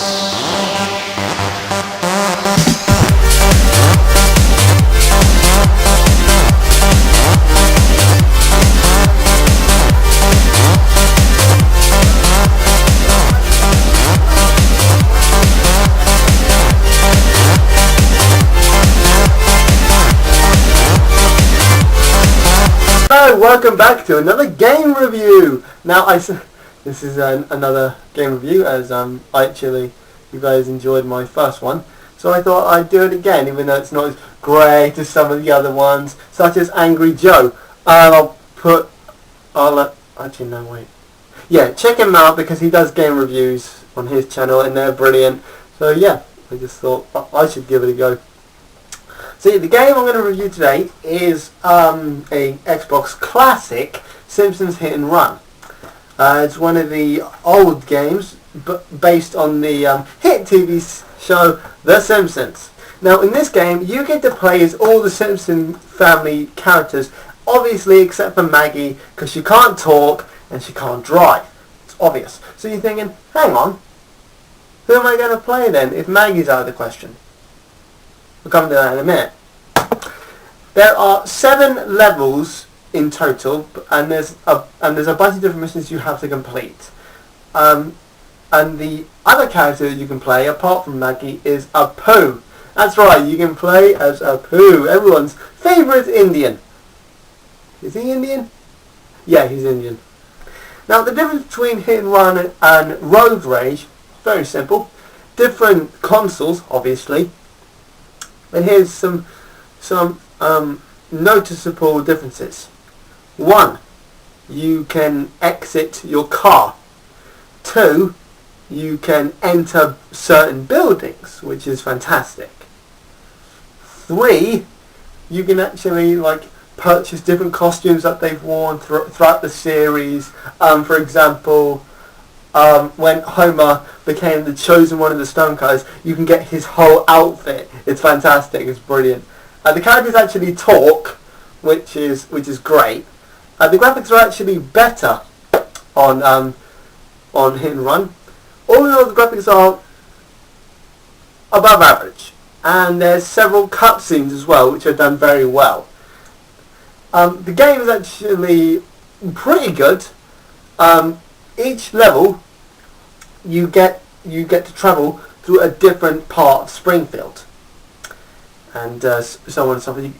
Hello, welcome back to another game review. Now, this is another game review as you guys enjoyed my first one, so I thought I'd do it again, even though it's not as great as some of the other ones, such as Angry Joe. Actually no, wait. Yeah, check him out because he does game reviews on his channel and they're brilliant. So yeah, I just thought I should give it a go. So the game I'm going to review today is a Xbox classic, Simpsons Hit and Run. It's one of the old games, but based on the hit TV show The Simpsons. Now in this game, you get to play as all the Simpson family characters, obviously except for Maggie, because she can't talk and she can't drive. It's obvious. So you're thinking, hang on, who am I going to play then if Maggie's out of the question? We'll come to that in a minute. There are 7 levels in total, and there's a bunch of different missions you have to complete. And the other character you can play, apart from Maggie, is Apu. That's right, you can play as Apu, everyone's favourite Indian. Is he Indian? Yeah, he's Indian. Now the difference between Hit and Run and Road Rage, very simple. Different consoles, obviously. And here's some noticeable differences. 1, you can exit your car. 2, you can enter certain buildings, which is fantastic. 3, you can actually purchase different costumes that they've worn throughout the series. For example, when Homer became the chosen one of the Stonecutters, you can get his whole outfit. It's fantastic. It's brilliant. The characters actually talk, which is great. The graphics are actually better on Hit and Run. All in all, the graphics are above average, and there's several cutscenes as well, which are done very well. The game is actually pretty good. Each level, you get to travel through a different part of Springfield, and so on and so forth.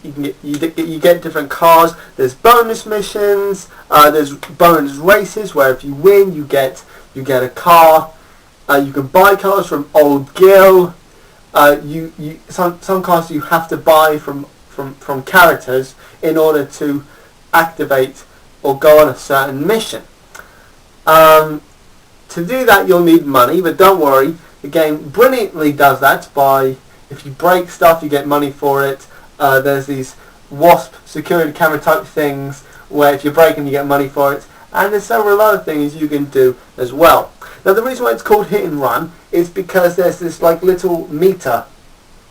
You get different cars. There's bonus missions. There's bonus races where if you win, you get a car. You can buy cars from Old Gil. Some cars you have to buy from characters in order to activate or go on a certain mission. To do that you'll need money, but don't worry, the game brilliantly does that by, if you break stuff you get money for it. There's these WASP security camera type things where if you break them you get money for it, and there's several other things you can do as well. Now the reason why it's called Hit and Run is because there's this little meter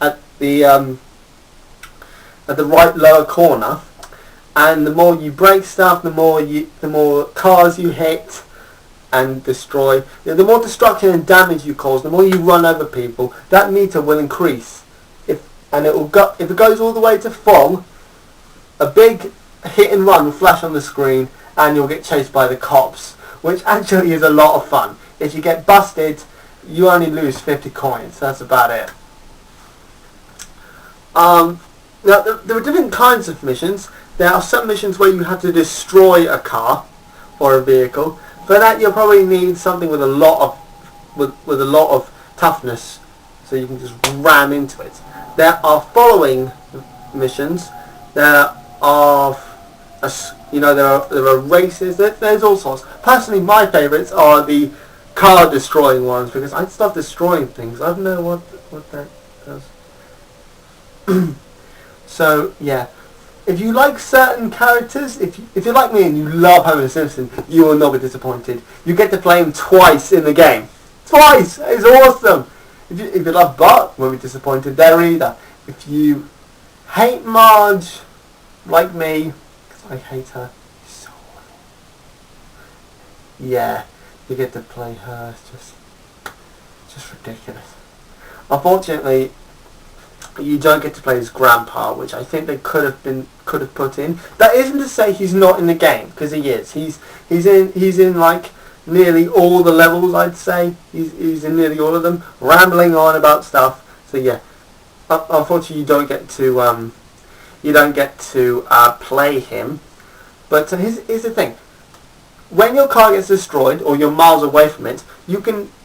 at the right lower corner, and the more you break stuff, the more cars you hit and destroy, the more destruction and damage you cause, the more you run over people, that meter will increase. If it goes all the way to full, a big hit and run will flash on the screen and you'll get chased by the cops, which actually is a lot of fun. If you get busted, you only lose 50 coins. That's about it. Now, there are different kinds of missions. There are some missions where you have to destroy a car or a vehicle. For that, you'll probably need something with a lot of toughness, so you can just ram into it. There are following missions. There are races. There's all sorts. Personally, my favourites are the car destroying ones because I love destroying things. I don't know what that does. So yeah. If you like certain characters, if you're like me and you love Homer Simpson, you will not be disappointed. You get to play him twice in the game. Twice! It's awesome! If you love Bart, you won't be disappointed there either. If you hate Marge, like me, because I hate her, she's so awful. Yeah, you get to play her. It's just ridiculous. Unfortunately, you don't get to play as Grandpa, which I think they could have put in. That isn't to say he's not in the game, because he is. He's in like nearly all the levels. I'd say he's in nearly all of them, rambling on about stuff. So yeah, unfortunately you don't get to play him. But here's the thing: when your car gets destroyed or you're miles away from it,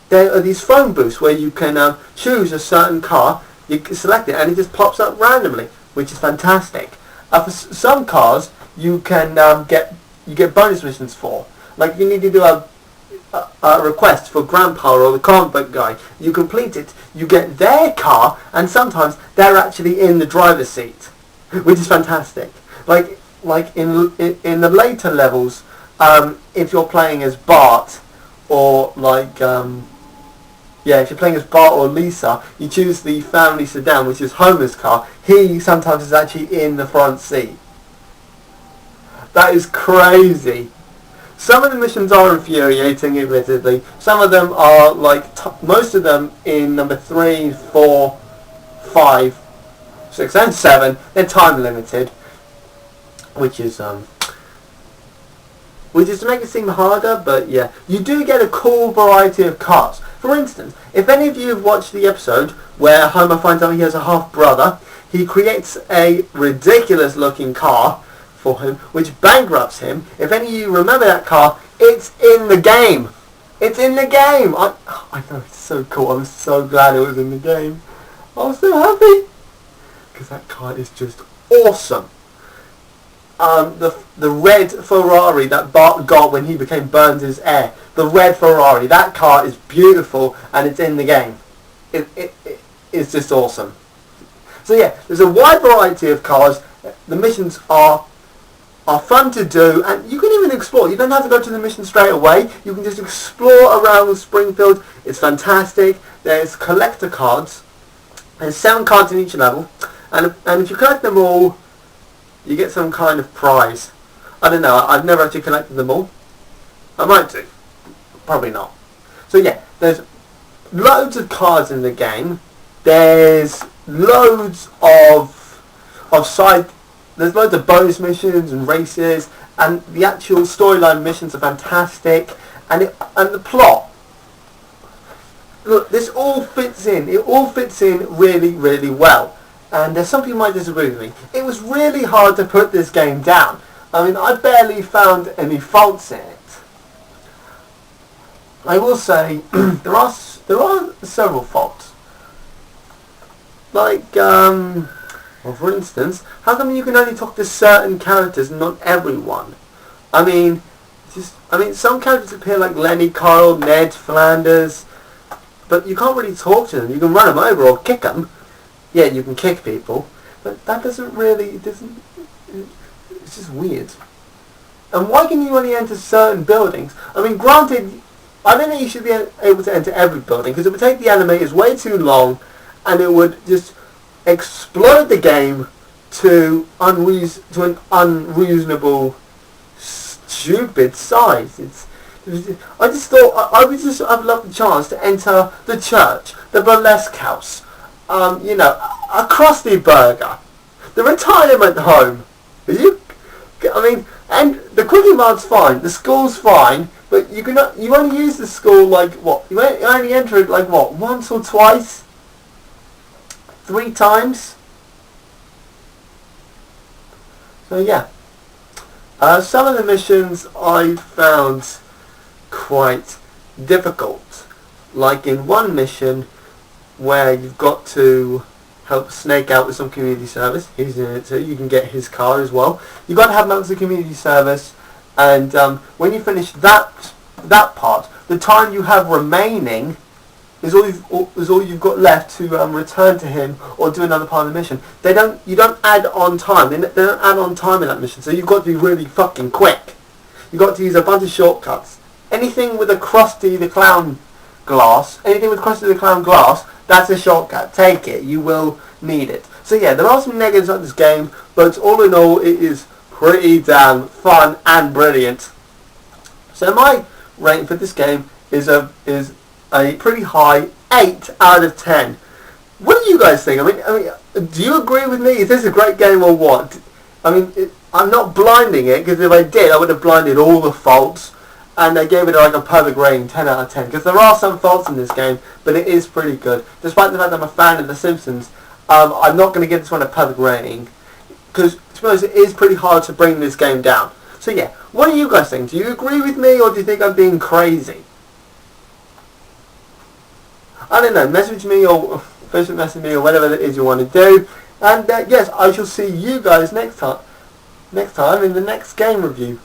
there are these phone booths where you can choose a certain car. You can select it and it just pops up randomly, which is fantastic. For some cars, you can get bonus missions for. Like you need to do a request for Grandpa or the comic book guy. You complete it, you get their car, and sometimes they're actually in the driver's seat, which is fantastic. Like in the later levels, if you're playing as Bart or if you're playing as Bart or Lisa, you choose the family sedan, which is Homer's car. He sometimes is actually in the front seat. That is crazy. Some of the missions are infuriating, admittedly. Some of them are most of them in number 3, 4, 5, 6 and 7, they're time limited. Which is to make it seem harder, but yeah. You do get a cool variety of cars. For instance, if any of you have watched the episode where Homer finds out he has a half-brother, he creates a ridiculous-looking car for him, which bankrupts him. If any of you remember that car, it's in the game. It's in the game. I know, it's so cool. I'm so glad it was in the game. I was so happy. Because that car is just awesome. The red Ferrari that Bart got when he became Burns' heir. The red Ferrari. That car is beautiful and it's in the game. It's just awesome. So yeah, there's a wide variety of cars. The missions are fun to do, and you can even explore. You don't have to go to the mission straight away. You can just explore around Springfield. It's fantastic. There's collector cards. There's 7 cards in each level, and if you collect them all, you get some kind of prize. I don't know. I've never actually collected them all. I might do. Probably not. So yeah, there's loads of cards in the game. There's loads of There's loads of bonus missions and races, and the actual storyline missions are fantastic. And the plot. Look, this all fits in. It all fits in really, really well. And some people might disagree with me. It was really hard to put this game down. I mean, I barely found any faults in it. I will say there are several faults. Like, well, for instance, how come you can only talk to certain characters and not everyone? I mean, some characters appear like Lenny, Carl, Ned, Flanders, but you can't really talk to them. You can run them over or kick them. Yeah, you can kick people, but that doesn't really, it's just weird. And why can you only enter certain buildings? I mean, granted, I don't think you should be able to enter every building, because it would take the animators way too long, and it would just explode the game to an unreasonable, stupid size. I just thought I'd love the chance to enter the church, the burlesque house, a Krusty Burger, the retirement home. And the Quickie Mart's fine, the school's fine, but you only use the school you only enter it once or twice, 3 times. So yeah, some of the missions I found quite difficult. Like in one mission where you've got to help Snake out with some community service. He's in it too. You can get his car as well. You've got to have moments of community service, and when you finish that part, the time you have remaining is all you've got left to return to him or do another part of the mission. You don't add on time. They don't add on time in that mission, so you've got to be really fucking quick. You've got to use a bunch of shortcuts. Anything with a Krusty the Clown glass, that's a shortcut. Take it. You will need it. So yeah, there are some negatives on this game, but all in all, it is pretty damn fun and brilliant. So my rating for this game is a pretty high 8 out of 10. What do you guys think? I mean, do you agree with me? Is this a great game or what? I mean, I'm not blinding it, because if I did, I would have blinded all the faults, and I gave it like a perfect rating, 10 out of 10, because there are some faults in this game, but it is pretty good. Despite the fact that I'm a fan of The Simpsons, I'm not going to give this one a perfect rating, because to be honest, it is pretty hard to bring this game down. So yeah, what do you guys think? Do you agree with me, or do you think I'm being crazy? I don't know, message me or Facebook message me or whatever it is you want to do. And yes, I shall see you guys next time in the next game review.